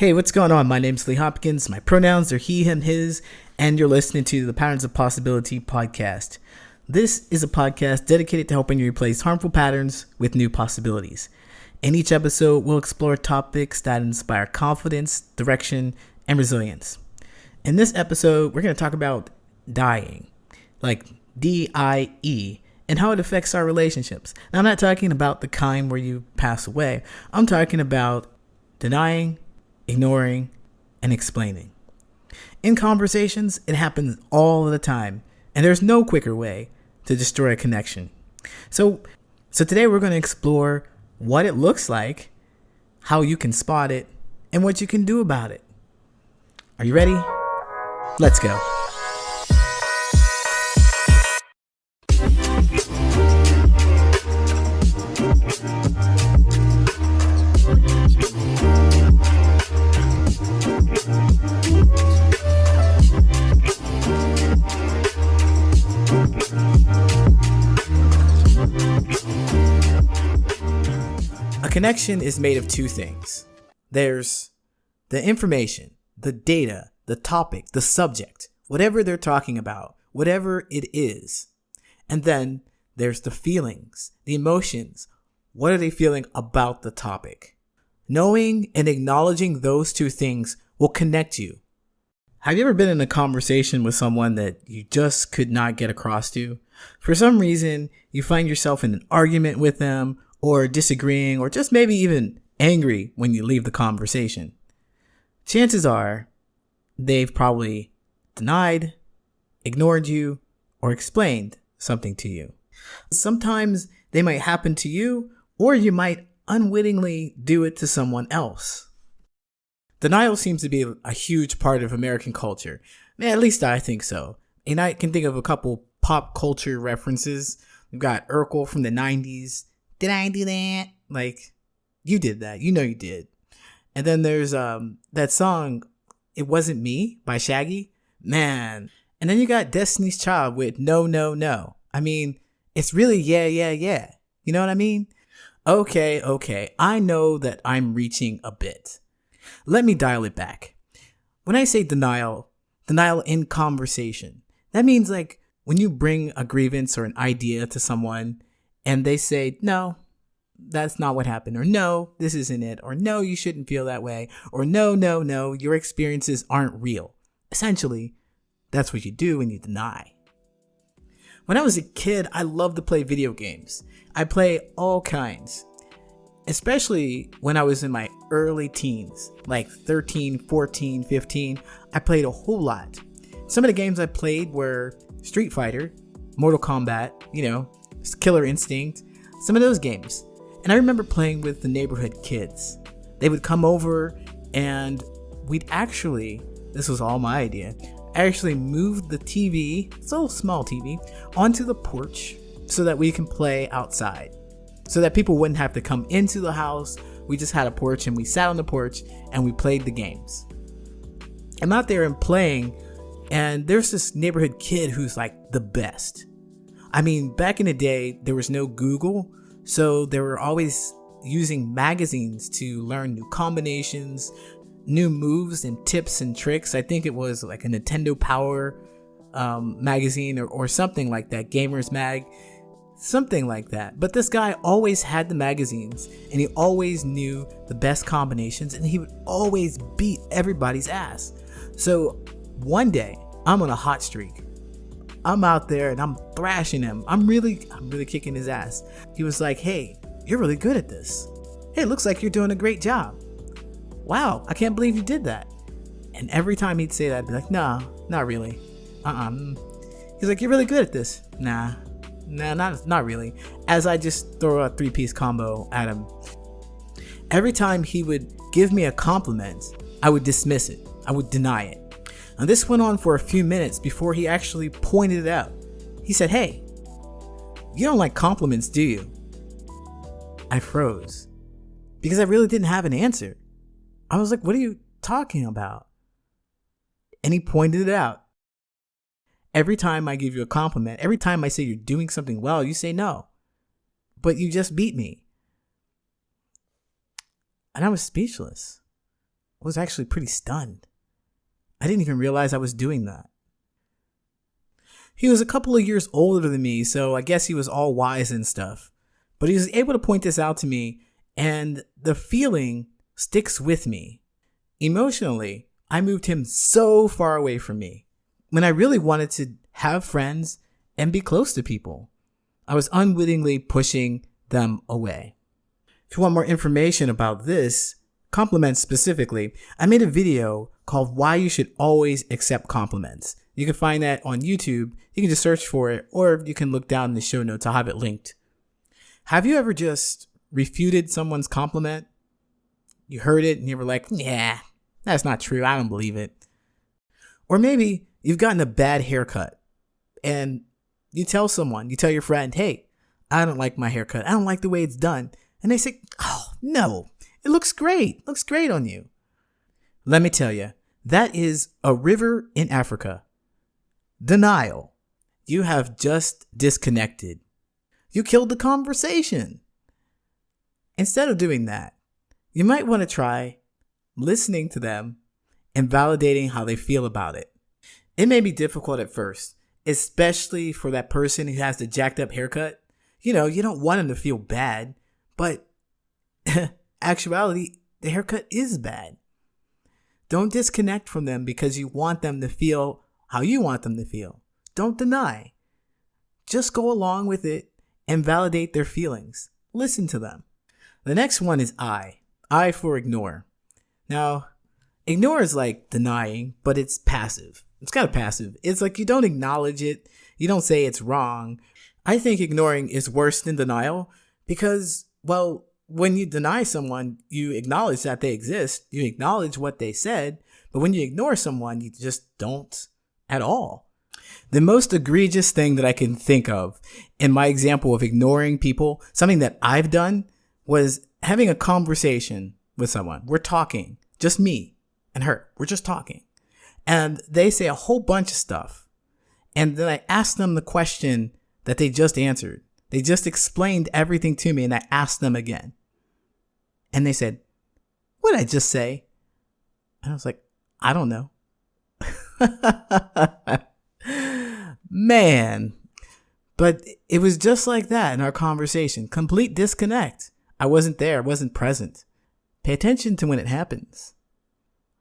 Hey, what's going on? My name's Lee Hopkins. My pronouns are he, him, his, and you're listening to the Patterns of Possibility podcast. This is a podcast dedicated to helping you replace harmful patterns with new possibilities. In each episode, we'll explore topics that inspire confidence, direction, and resilience. In this episode, we're going to talk about dying, like D.I.E, and how it affects our relationships. Now, I'm not talking about the kind where you pass away. I'm talking about denying, ignoring, and explaining. In conversations, it happens all the time, and there's no quicker way to destroy a connection. So today we're going to explore what it looks like, how you can spot it, and what you can do about it. Are you ready? Let's go. A connection is made of two things. There's the information, the data, the topic, the subject, whatever they're talking about, whatever it is. And then there's the feelings, the emotions. What are they feeling about the topic? Knowing and acknowledging those two things will connect you. Have you ever been in a conversation with someone that you just could not get across to? For some reason, you find yourself in an argument with them, or disagreeing, or just maybe even angry when you leave the conversation. Chances are they've probably denied, ignored you, or explained something to you. Sometimes they might happen to you, or you might unwittingly do it to someone else. Denial seems to be a huge part of American culture. At least I think so. And I can think of a couple pop culture references. We've got Urkel from the 90s. Did I do that? Like, you did that. You know you did. And then there's that song, It Wasn't Me by Shaggy. Man. And then you got Destiny's Child with No, No, No. I mean, it's really yeah, yeah, yeah. You know what I mean? Okay. I know that I'm reaching a bit. Let me dial it back. When I say denial in conversation, that means like when you bring a grievance or an idea to someone and they say, no, that's not what happened, or no, this isn't it, or no, you shouldn't feel that way, or no, your experiences aren't real. Essentially, that's what you do when you deny. When I was a kid, I loved to play video games. I play all kinds, especially when I was in my early teens, like 13, 14, 15, I played a whole lot. Some of the games I played were Street Fighter, Mortal Kombat, Killer Instinct, some of those games. And I remember playing with the neighborhood kids. They would come over and this was all my idea, I actually moved the TV, it's a little small TV, onto the porch so that we can play outside. So that people wouldn't have to come into the house. We just had a porch and we sat on the porch and we played the games. I'm out there and playing, and there's this neighborhood kid who's like the best. I mean, back in the day, there was no Google, so they were always using magazines to learn new combinations, new moves and tips and tricks. I think it was like a Nintendo Power magazine or something like that, Gamers Mag, something like that. But this guy always had the magazines, and he always knew the best combinations, and he would always beat everybody's ass. So one day, I'm on a hot streak. I'm out there and I'm thrashing him. I'm really kicking his ass. He was like, hey, you're really good at this. Hey, it looks like you're doing a great job. Wow, I can't believe you did that. And every time he'd say that, I'd be like, no, not really. He's like, you're really good at this. Nah, not really. As I just throw a 3-piece combo at him. Every time he would give me a compliment, I would dismiss it. I would deny it. And this went on for a few minutes before he actually pointed it out. He said, hey, you don't like compliments, do you? I froze because I really didn't have an answer. I was like, what are you talking about? And he pointed it out. Every time I give you a compliment, every time I say you're doing something well, you say no. But you just beat me. And I was speechless. was actually pretty stunned. I didn't even realize I was doing that. He was a couple of years older than me, so I guess he was all wise and stuff. But he was able to point this out to me, and the feeling sticks with me. Emotionally, I moved him so far away from me when I really wanted to have friends and be close to people. I was unwittingly pushing them away. If you want more information about this, compliments specifically, I made a video called Why You Should Always Accept Compliments. You can find that on YouTube. You can just search for it, or you can look down in the show notes. I'll have it linked. Have you ever just refuted someone's compliment? You heard it and you were like, yeah, that's not true. I don't believe it. Or maybe you've gotten a bad haircut and you tell your friend, hey, I don't like my haircut. I don't like the way it's done. And they say, oh, no, it looks great. It looks great on you. Let me tell you, that is a river in Africa. Denial. You have just disconnected. You killed the conversation. Instead of doing that, you might want to try listening to them and validating how they feel about it. It may be difficult at first, especially for that person who has the jacked up haircut. You don't want them to feel bad, but actuality, the haircut is bad. Don't disconnect from them because you want them to feel how you want them to feel. Don't deny. Just go along with it and validate their feelings. Listen to them. The next one is I. I for ignore. Now, ignore is like denying, but it's passive. It's kind of passive. It's like you don't acknowledge it. You don't say it's wrong. I think ignoring is worse than denial because, well, when you deny someone, you acknowledge that they exist. You acknowledge what they said. But when you ignore someone, you just don't at all. The most egregious thing that I can think of in my example of ignoring people, something that I've done, was having a conversation with someone. We're talking, just me and her. We're just talking. And they say a whole bunch of stuff. And then I ask them the question that they just answered. They just explained everything to me and I asked them again. And they said, what did I just say? And I was like, I don't know. Man. But it was just like that in our conversation. Complete disconnect. I wasn't there. I wasn't present. Pay attention to when it happens.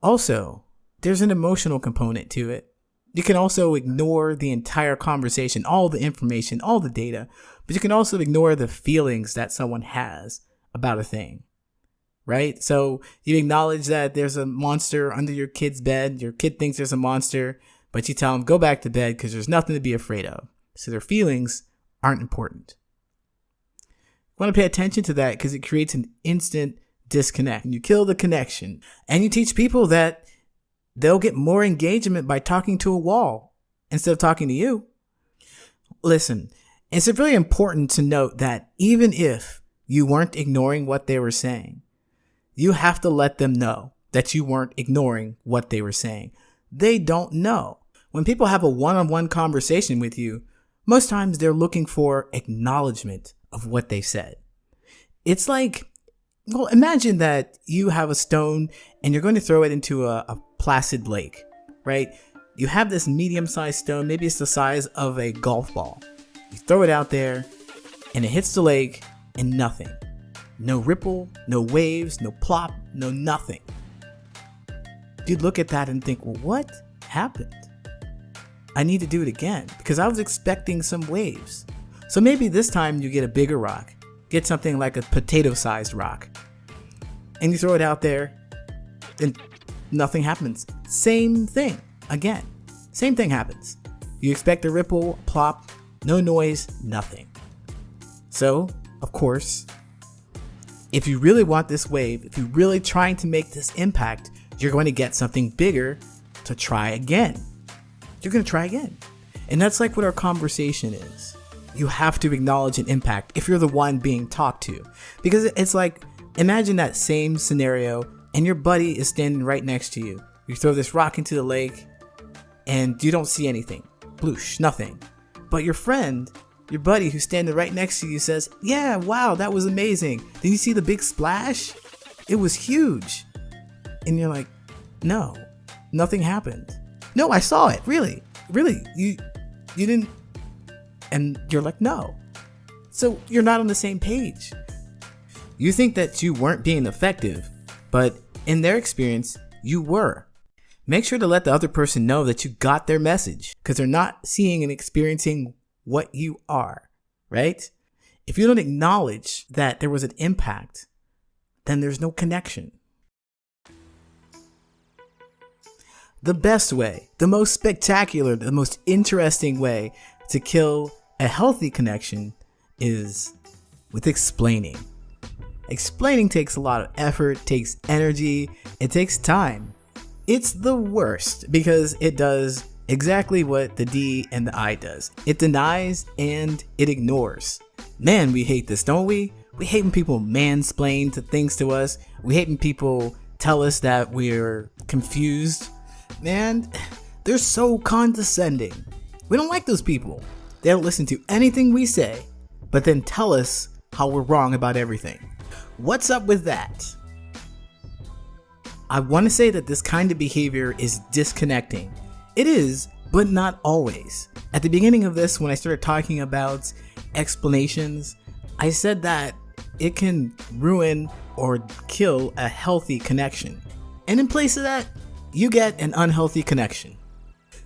Also, there's an emotional component to it. You can also ignore the entire conversation, all the information, all the data, but you can also ignore the feelings that someone has about a thing, right? So you acknowledge that there's a monster under your kid's bed. Your kid thinks there's a monster, but you tell them, go back to bed because there's nothing to be afraid of. So their feelings aren't important. You want to pay attention to that because it creates an instant disconnect. And you kill the connection. And you teach people that they'll get more engagement by talking to a wall instead of talking to you. Listen, it's really important to note that even if you weren't ignoring what they were saying, you have to let them know that you weren't ignoring what they were saying. They don't know. When people have a one-on-one conversation with you, most times they're looking for acknowledgement of what they said. It's like, well, imagine that you have a stone and you're going to throw it into a placid lake, right? You have this medium-sized stone, maybe it's the size of a golf ball. You throw it out there and it hits the lake and nothing. No ripple, no waves, no plop, no nothing. You'd look at that and think, well, what happened? I need to do it again because I was expecting some waves. So maybe this time you get a bigger rock. Get something like a potato-sized rock. And you throw it out there and nothing happens. Same thing again. Same thing happens. You expect a ripple, plop, no noise, nothing. So, of course, if you really want this wave, if you're really trying to make this impact, you're going to get something bigger to try again. You're going to try again. And that's like what our conversation is. You have to acknowledge an impact if you're the one being talked to. Because it's like, imagine that same scenario and your buddy is standing right next to you. You throw this rock into the lake and you don't see anything. Bloosh, nothing. But your friend, your buddy who's standing right next to you says, yeah, wow, that was amazing. Did you see the big splash? It was huge. And you're like, no, nothing happened. No, I saw it. Really, you didn't. And you're like, no. So you're not on the same page. You think that you weren't being effective, but in their experience, you were. Make sure to let the other person know that you got their message, because they're not seeing and experiencing what you are, right? If you don't acknowledge that there was an impact, then there's no connection. The best way, the most spectacular, the most interesting way to kill a healthy connection is with explaining. Explaining takes a lot of effort, takes energy, it takes time. It's the worst because it does exactly what the D and the I does. It denies and it ignores. Man, we hate this, don't we? We hate when people mansplain things to us. We hate when people tell us that we're confused. Man, they're so condescending. We don't like those people. They don't listen to anything we say, but then tell us how we're wrong about everything. What's up with that? I want to say that this kind of behavior is disconnecting. It is, but not always. At the beginning of this, when I started talking about explanations, I said that it can ruin or kill a healthy connection. And in place of that, you get an unhealthy connection.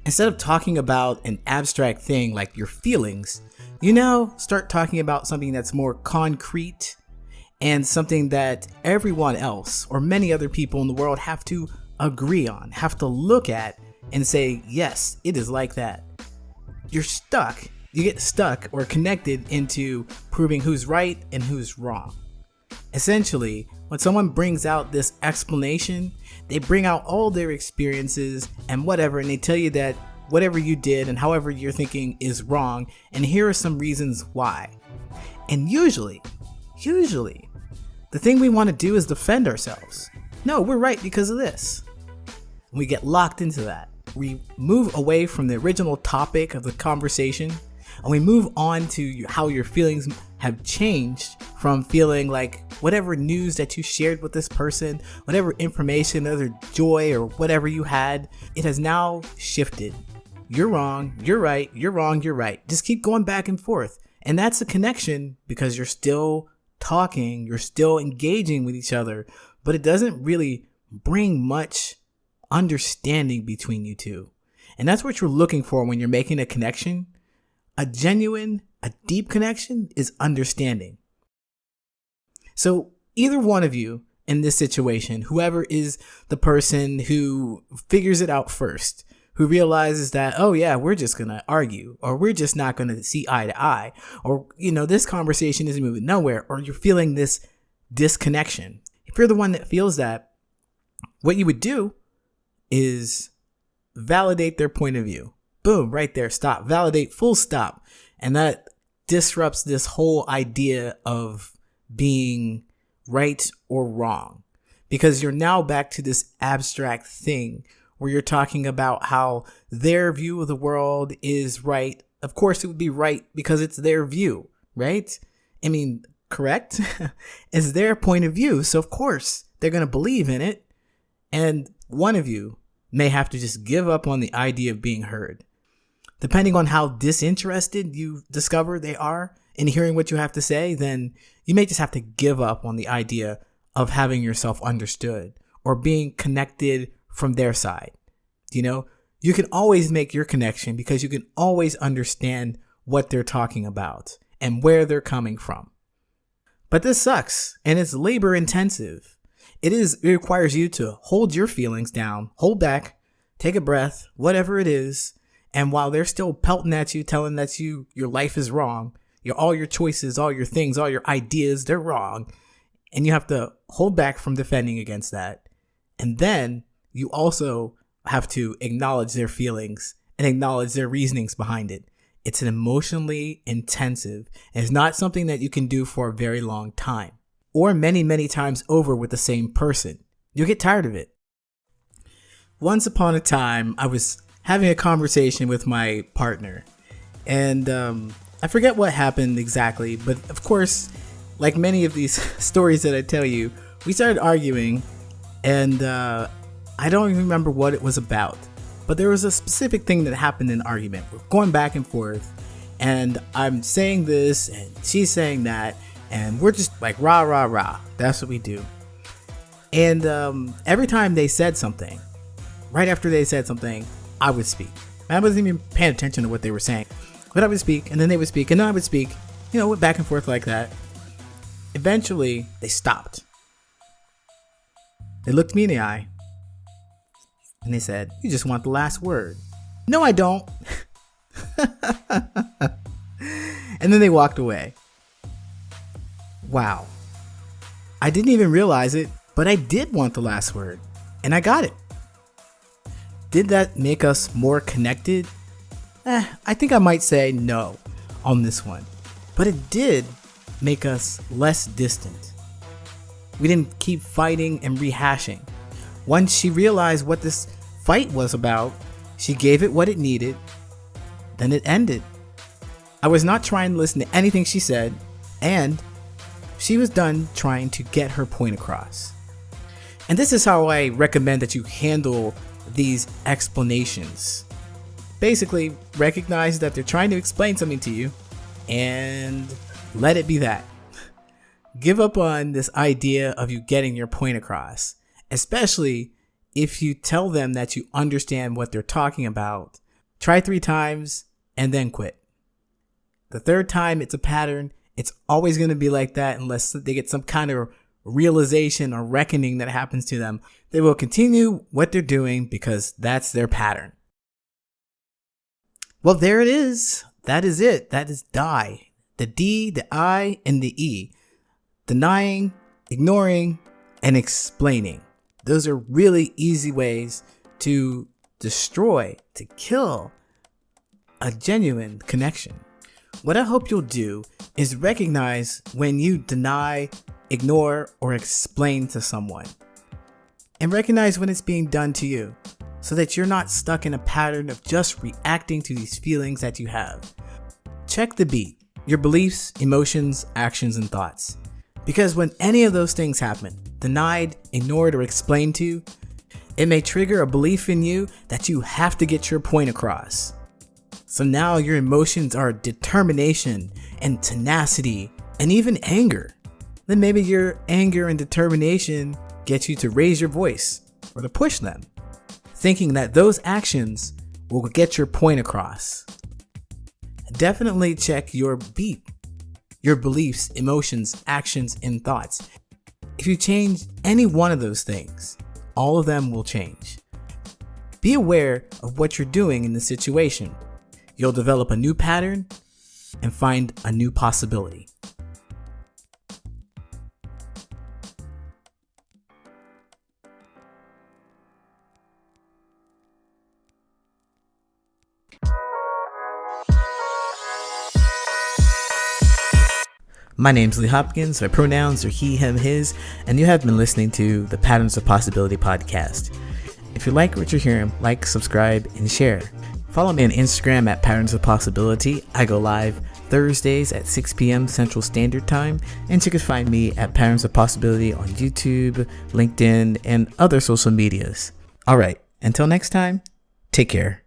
Instead of talking about an abstract thing like your feelings, you now start talking about something that's more concrete and something that everyone else or many other people in the world have to agree on, have to look at and say, yes, it is like that. You're stuck. You get stuck or connected into proving who's right and who's wrong. Essentially, when someone brings out this explanation, they bring out all their experiences and whatever, and they tell you that whatever you did and however you're thinking is wrong, and here are some reasons why. And usually, the thing we want to do is defend ourselves. No, we're right because of this. We get locked into that. We move away from the original topic of the conversation, and we move on to how your feelings have changed from feeling like whatever news that you shared with this person, whatever information, other joy or whatever you had, it has now shifted. You're wrong, you're right, you're wrong, you're right. Just keep going back and forth. And that's a connection because you're still talking, you're still engaging with each other, but it doesn't really bring much understanding between you two. And that's what you're looking for when you're making a connection. A genuine, a deep connection is understanding. So either one of you in this situation, whoever is the person who figures it out first, who realizes that, oh yeah, we're just going to argue, or we're just not going to see eye to eye, or, this conversation isn't moving nowhere, or you're feeling this disconnection. If you're the one that feels that, what you would do is validate their point of view. Boom, right there, stop, validate, full stop. And that disrupts this whole idea of being right or wrong, because you're now back to this abstract thing where you're talking about how their view of the world is right. Of course, it would be right because it's their view, right? I mean, correct? It's their point of view. So, of course, they're going to believe in it. And one of you may have to just give up on the idea of being heard. Depending on how disinterested you discover they are in hearing what you have to say, then you may just have to give up on the idea of having yourself understood or being connected from their side. You can always make your connection because you can always understand what they're talking about and where they're coming from. But this sucks and it's labor intensive. It requires you to hold your feelings down, hold back, take a breath, whatever it is. And while they're still pelting at you, telling that your life is wrong, all your choices, all your things, all your ideas, they're wrong. And you have to hold back from defending against that. And then you also have to acknowledge their feelings and acknowledge their reasonings behind it. It's an emotionally intensive, and it's not something that you can do for a very long time or many, many times over with the same person. You'll get tired of it. Once upon a time, I was having a conversation with my partner, and I forget what happened exactly, but of course, like many of these stories that I tell you, we started arguing, And I don't even remember what it was about, but there was a specific thing that happened in an argument. We're going back and forth, and I'm saying this and she's saying that, and we're just like rah rah rah. That's what we do. And every time they said something, right after they said something, I would speak. I wasn't even paying attention to what they were saying, but I would speak, and then they would speak, and then I would speak. Went back and forth like that. Eventually, they stopped. They looked me in the eye, and they said, "You just want the last word." No, I don't. And then they walked away. Wow. I didn't even realize it, but I did want the last word, and I got it. Did that make us more connected? I think I might say no on this one, but it did make us less distant. We didn't keep fighting and rehashing. Once she realized what this fight was about, she gave it what it needed, then it ended. I was not trying to listen to anything she said, and she was done trying to get her point across. And this is how I recommend that you handle these explanations. Basically, recognize that they're trying to explain something to you and let it be that. Give up on this idea of you getting your point across, especially if you tell them that you understand what they're talking about. Try 3 times and then quit. The 3rd time, it's a pattern. It's always going to be like that unless they get some kind of realization or reckoning that happens to them. They will continue what they're doing because that's their pattern. Well, there it is. That is it. That is D.I.E. The D, the I, and the E. Denying, ignoring, and explaining. Those are really easy ways to destroy, to kill a genuine connection. What I hope you'll do is recognize when you deny, ignore, or explain to someone. And recognize when it's being done to you, so that you're not stuck in a pattern of just reacting to these feelings that you have. Check the beat, your beliefs, emotions, actions, and thoughts. Because when any of those things happen, denied, ignored, or explained to, it may trigger a belief in you that you have to get your point across. So now your emotions are determination and tenacity and even anger. Then maybe your anger and determination gets you to raise your voice or to push them, thinking that those actions will get your point across. Definitely check your beat, your beliefs, emotions, actions, and thoughts. If you change any one of those things, all of them will change. Be aware of what you're doing in the situation. You'll develop a new pattern and find a new possibility. My name's Lee Hopkins, my pronouns are he, him, his, and you have been listening to the Patterns of Possibility podcast. If you like what you're hearing, like, subscribe, and share. Follow me on Instagram at Patterns of Possibility. I go live Thursdays at 6 p.m. Central Standard Time, and you can find me at Patterns of Possibility on YouTube, LinkedIn, and other social medias. All right, until next time, take care.